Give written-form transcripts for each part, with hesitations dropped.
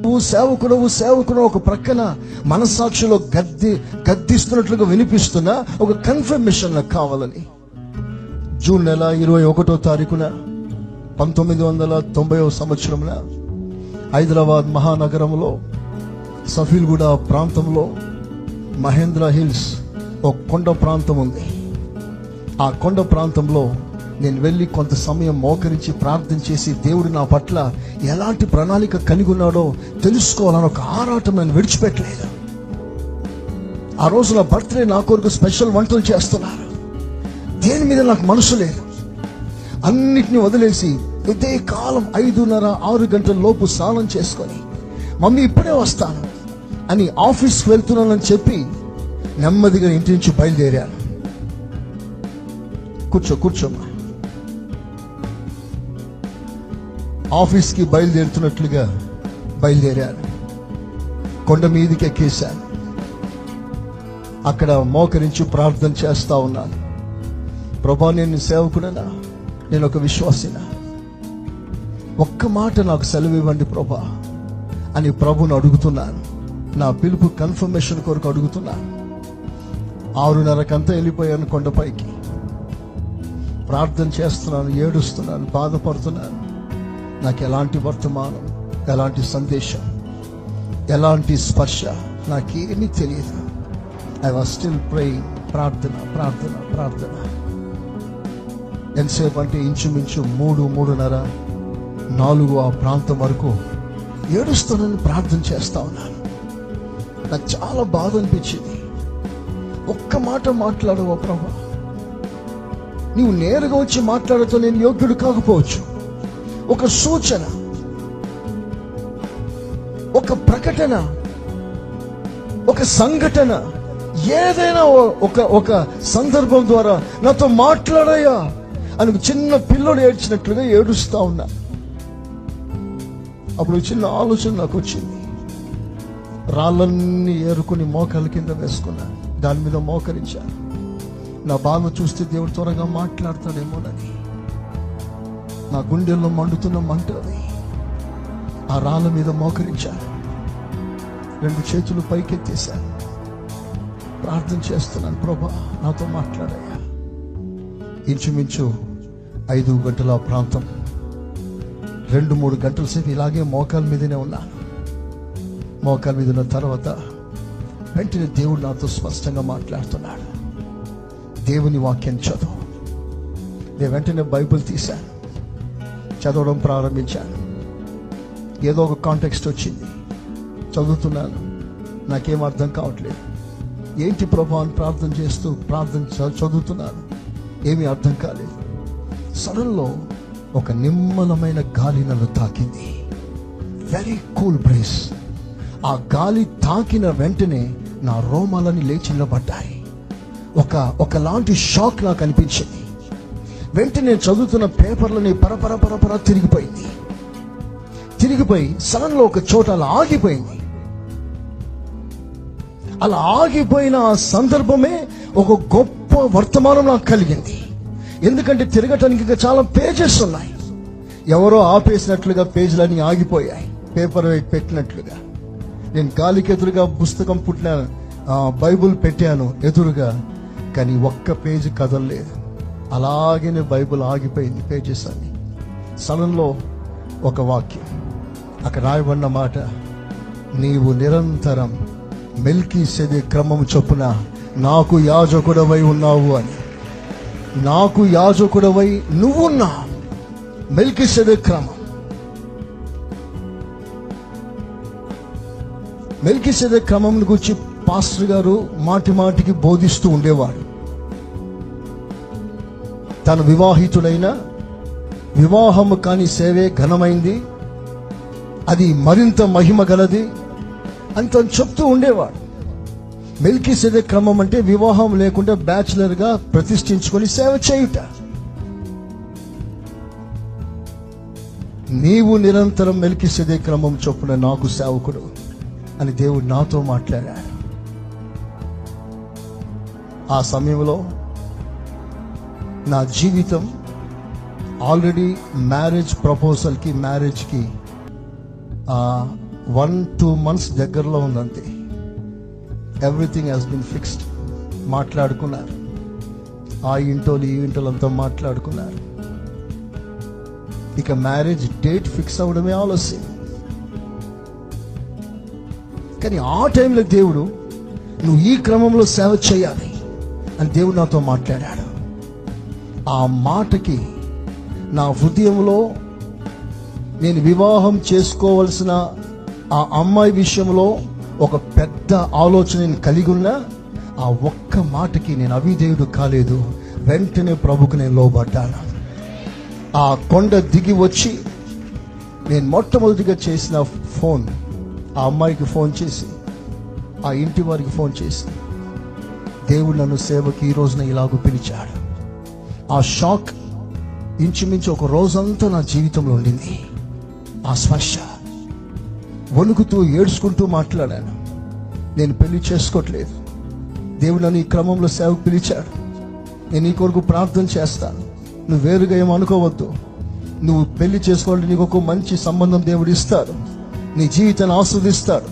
నువ్వు సేవకుడు ఒక ప్రక్కన మనస్సాక్షిలో గద్దిస్తున్నట్లుగా వినిపిస్తున్నా ఒక కన్ఫర్మేషన్ నాకు కావాలని జూన్ నెల 21వ తారీఖున 1990వ సంవత్సరంలో హైదరాబాద్ మహానగరంలో సఫీల్గూడ ప్రాంతంలో మహేంద్ర హిల్స్ ఒక కొండ ప్రాంతం ఉంది. ఆ కొండ ప్రాంతంలో నేను వెళ్ళి కొంత సమయం మోకరించి ప్రార్థన చేసి దేవుడు నా పట్ల ఎలాంటి ప్రణాళిక కలిగి ఉన్నాడో తెలుసుకోవాలని ఒక ఆరాటం నేను విడిచిపెట్టలేదు. ఆ రోజు నా బర్త్డే, నా కొరకు స్పెషల్ వంటలు చేస్తున్నారు. దేని మీద నాకు మనసు లేదు. అన్నిటిని వదిలేసి ఇదే కాలం 5:30-6 గంటల లోపు స్నానం చేసుకొని మమ్మీ ఇప్పుడే వస్తాను అని ఆఫీస్కి వెళ్తున్నానని చెప్పి నెమ్మదిగా ఇంటి నుంచి బయలుదేరాను. కూర్చోమ్మా. ఆఫీస్కి బయలుదేరుతున్నట్లుగా బయలుదేరాను. కొండ మీదకి ఎక్కేశాను. అక్కడ మోకరించి ప్రార్థన చేస్తా ఉన్నాను. ప్రభా, నేను సేవకుడనా, నేను ఒక విశ్వాసినా, ఒక్క మాట నాకు సెలవు ఇవ్వండి ప్రభా అని ప్రభుని అడుగుతున్నాను. నా పిలుపు కన్ఫర్మేషన్ కొరకు అడుగుతున్నాను. 6:30కంతా వెళ్ళిపోయాను కొండపైకి. ప్రార్థన చేస్తున్నాను, ఏడుస్తున్నాను, బాధపడుతున్నాను. నాకు ఎలాంటి వర్తమానం, ఎలాంటి సందేశం, ఎలాంటి స్పర్శ నాకేమీ తెలియదు. I was still praying. ప్రార్థన. ఎంతసేపు అంటే ఇంచుమించు 3:30-4 ఆ ప్రాంతం వరకు ఏడుస్తున్నాను, ప్రార్థన చేస్తా ఉన్నాను. నాకు చాలా బాధ అనిపించింది. ఒక్క మాట మాట్లాడవా ప్రభా, నీవు నేరుగా వచ్చి మాట్లాడుతూ నేను యోగ్యుడు కాకపోవచ్చు. ఒక సూచన, ఒక ప్రకటన, ఒక సంఘటన, ఏదైనా ఒక సందర్భం ద్వారా నాతో మాట్లాడయ్యా అని చిన్న పిల్లడు ఏడ్చినట్లుగా ఏడుస్తా ఉన్నా. అప్పుడు చిన్న ఆలోచన నాకు వచ్చింది. రాళ్ళన్నీ ఏరుకుని మోకాల కింద వేసుకున్నాను. దాని మీద మోకరించాను. నా బాధ చూస్తే దేవుడు త్వరగా మాట్లాడతాడేమోనని నా గుండెల్లో మండుతున్న మంట అది. ఆ రాళ్ళ మీద మోకరించాను. 2 చేతులు పైకెత్తేశాను. ప్రార్థన చేస్తున్నాను, ప్రభా నాతో మాట్లాడయ్యా. ఇంచుమించు 5 గంటల ప్రాంతం, 2-3 గంటల సేపు ఇలాగే మోకాల మీదనే ఉన్నాను. మోకాల మీద ఉన్న తర్వాత వెంటనే దేవుడు నాతో స్పష్టంగా మాట్లాడుతున్నాడు. దేవుని వాక్యం చదువు. నేను వెంటనే బైబిల్ తీశాను, చదవడం ప్రారంభించాను. ఏదో ఒక కాంటెక్స్ట్ వచ్చింది, చదువుతున్నాను. నాకేం అర్థం కావట్లేదు. ఏంటి ప్రభా అని ప్రార్థన చేస్తూ చదువుతున్నాను. ఏమీ అర్థం కాలేదు. సడన్లో ఒక నిమ్మలమైన గాలి నన్ను తాకింది. Very cool breeze. ఆ గాలి తాకిన వెంటనే నా రోమాలని లేచి నిలబడ్డాయి. ఒకలాంటి షాక్ నాకు అనిపించింది. వెంటనే చదువుతున్న పేపర్లని పరపర తిరిగిపోయి సడన్లో ఒక చోట అలా ఆగిపోయింది. అలా ఆగిపోయిన ఆ సందర్భమే ఒక గొప్ప వర్తమానం నాకు కలిగింది. ఎందుకంటే తిరగటానికి ఇంకా చాలా పేజెస్ ఉన్నాయి. ఎవరో ఆపేసినట్లుగా పేజీలన్నీ ఆగిపోయాయి, పేపర్ పెట్టినట్లుగా. నేను గాలికి ఎదురుగా పుస్తకం బైబుల్ పెట్టాను ఎదురుగా, కానీ ఒక్క పేజీ కదలలేదు. అలాగే బైబుల్ ఆగిపోయింది, పేజెస్ అన్ని. సడన్లో ఒక వాక్యం, అక్కడ రాయబడిన మాట, నీవు నిరంతరం మెల్కీసెదెకు క్రమం చొప్పున నాకు యాజకుడవై ఉన్నావు అని. నాకు యాజకుడవై నువ్వున్నా. మెల్కీసెదెకు క్రమం. మెల్కీసెదెకు క్రమం గురించి పాస్టర్ గారు మాటికి బోధిస్తూ ఉండేవాడు. తను వివాహితుడైన, వివాహము కాని సేవే ఘనమైంది, అది మరింత మహిమ గలది అని తను చెప్తూ ఉండేవాడు. మెల్కీసెదెకు క్రమం అంటే వివాహం లేకుండా బ్యాచులర్ గా ప్రతిష్ఠించుకొని సేవ చేయుట. నీవు నిరంతరం మెల్కీసెదెకు క్రమం చొప్పున నాకు సేవకుడు అని దేవుడు నాతో మాట్లాడాడు. ఆ సమయంలో నా జీవితం ఆల్రెడీ మ్యారేజ్కి 1-2 months దగ్గరలో ఉందంతే. Everything has been fixed. మాట్లాడుకున్నారు, ఆ ఇంటోలు ఈ ఇంటోలంతా మాట్లాడుకున్నారు. ఇక మ్యారేజ్ డేట్ ఫిక్స్ అవ్వడమే ఆలస్యం. కానీ ఆ టైంలో దేవుడు, నువ్వు ఈ క్రమంలో సేవ చేయాలి అని దేవుడు నాతో మాట్లాడాడు. ఆ మాటకి నా హృదయంలో నేను వివాహం చేసుకోవలసిన ఆ అమ్మాయి విషయంలో ఒక పెద్ద ఆలోచన నేను కలిగి ఉన్నా, ఆ ఒక్క మాటకి నేను అవిధేయుడు కాలేదు. వెంటనే ప్రభుకు నేను లోబడ్డాను. ఆ కొండ దిగి వచ్చి నేను మొట్టమొదటిగా చేసిన ఫోన్ ఆ అమ్మాయికి ఫోన్ చేసి, ఆ ఇంటి వారికి ఫోన్ చేసి, దేవుడు నన్ను సేవకి ఈ రోజున ఇలాగూ పిలిచాడు. ఆ షాక్ ఇంచుమించు ఒక రోజంతా నా జీవితంలో ఉండింది. ఆ స్పర్శ, వణుకుతూ ఏడ్చుకుంటూ మాట్లాడాను. నేను పెళ్లి చేసుకోవట్లేదు, దేవుడు నన్ను ఈ క్రమంలో సేవకు పిలిచాడు, నేను నీ కొరకు ప్రార్థన చేస్తాను, నువ్వు వేరుగా ఏమనుకోవద్దు, నువ్వు పెళ్లి చేసుకోవాలంటే నీకు ఒక మంచి సంబంధం దేవుడు ఇస్తాడు, నీ జీవితాన్ని ఆస్వాదిస్తాడు.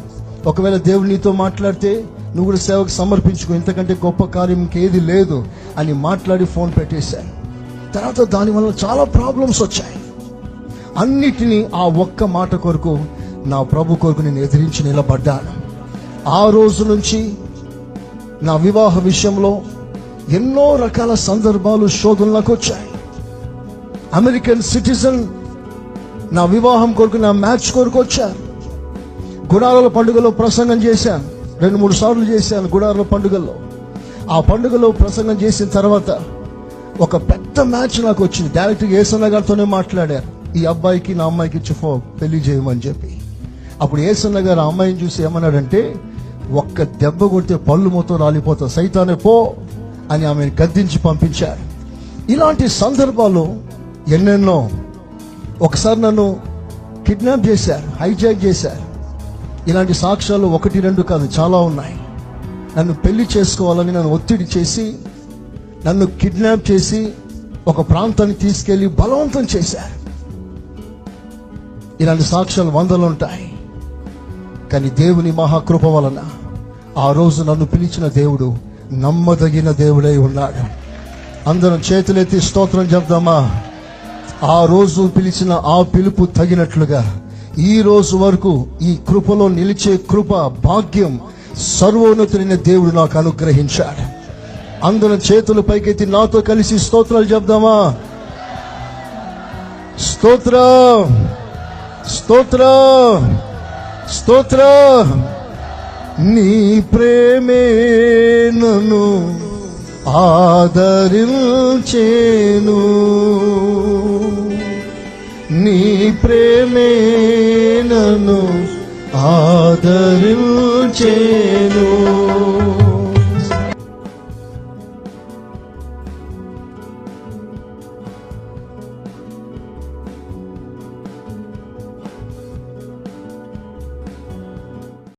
ఒకవేళ దేవుడు నీతో మాట్లాడితే నువ్వు కూడా సేవకు సమర్పించుకో, ఇంతకంటే గొప్ప కార్యం ఇంకేది లేదు అని మాట్లాడి ఫోన్ పెట్టేశాను. తర్వాత దానివల్ల చాలా ప్రాబ్లమ్స్ వచ్చాయి. అన్నిటినీ ఆ ఒక్క మాట కొరకు, నా ప్రభు కొరకు నేను ఎదిరించి నిలబడ్డాను. ఆ రోజు నుంచి నా వివాహ విషయంలో ఎన్నో రకాల సందర్భాలు, శోధనలకు వచ్చాయి. అమెరికన్ సిటిజన్ నా వివాహం కొరకు, నా మ్యాచ్ కొరకు వచ్చారు. గుడారాల పండుగలో ప్రసంగం చేశాను, 2-3 సార్లు చేశాను గుడారాల పండుగల్లో. ఆ పండుగలో ప్రసంగం చేసిన తర్వాత ఒక పెద్ద మ్యాచ్ నాకు వచ్చింది. డైరెక్ట్గా యేసన్న గారితోనే మాట్లాడారు, ఈ అబ్బాయికి నా అమ్మాయికి ఇచ్చి పెళ్లి చేయమని చెప్పి. అప్పుడు యేసన్న గారు ఆ అమ్మాయిని చూసి ఏమన్నాడంటే, ఒక్క దెబ్బ కొడితే పళ్ళు మొత్తం రాలిపోతావు, సైతానే పో అని ఆమెను గద్దించి పంపించారు. ఇలాంటి సందర్భాలు ఎన్నెన్నో. ఒకసారి నన్ను కిడ్నాప్ చేశారు, హైజాక్ చేశారు. ఇలాంటి సాక్ష్యాలు 1-2 కాదు, చాలా ఉన్నాయి. నన్ను పెళ్లి చేసుకోవాలని నన్ను ఒత్తిడి చేసి, నన్ను కిడ్నాప్ చేసి ఒక ప్రాంతానికి తీసుకెళ్లి బలవంతం చేశారు. ఇలాంటి సాక్ష్యాలు 100 ఉంటాయి. కానీ దేవుని మహాకృప వలన ఆ రోజు నన్ను పిలిచిన దేవుడు నమ్మదగిన దేవుడై ఉన్నాడు. అందరం చేతులెత్తి స్తోత్రం చెప్దామా? ఆ రోజు పిలిచిన ఆ పిలుపు తగినట్లుగా ఈ రోజు వరకు ఈ కృపలో నిలిచే కృప, భాగ్యం సర్వోన్నతుడైన దేవుడు నాకు అనుగ్రహించాడు. అందరం చేతులు పైకెత్తి నాతో కలిసి స్తోత్రాలు చెప్దామా? స్తోత్రం, స్తోత్రం, స్తోత్రం. నీ ప్రేమే నన్ను ఆదరించేను, నీ ప్రేమే నన్ను ఆదరించేను.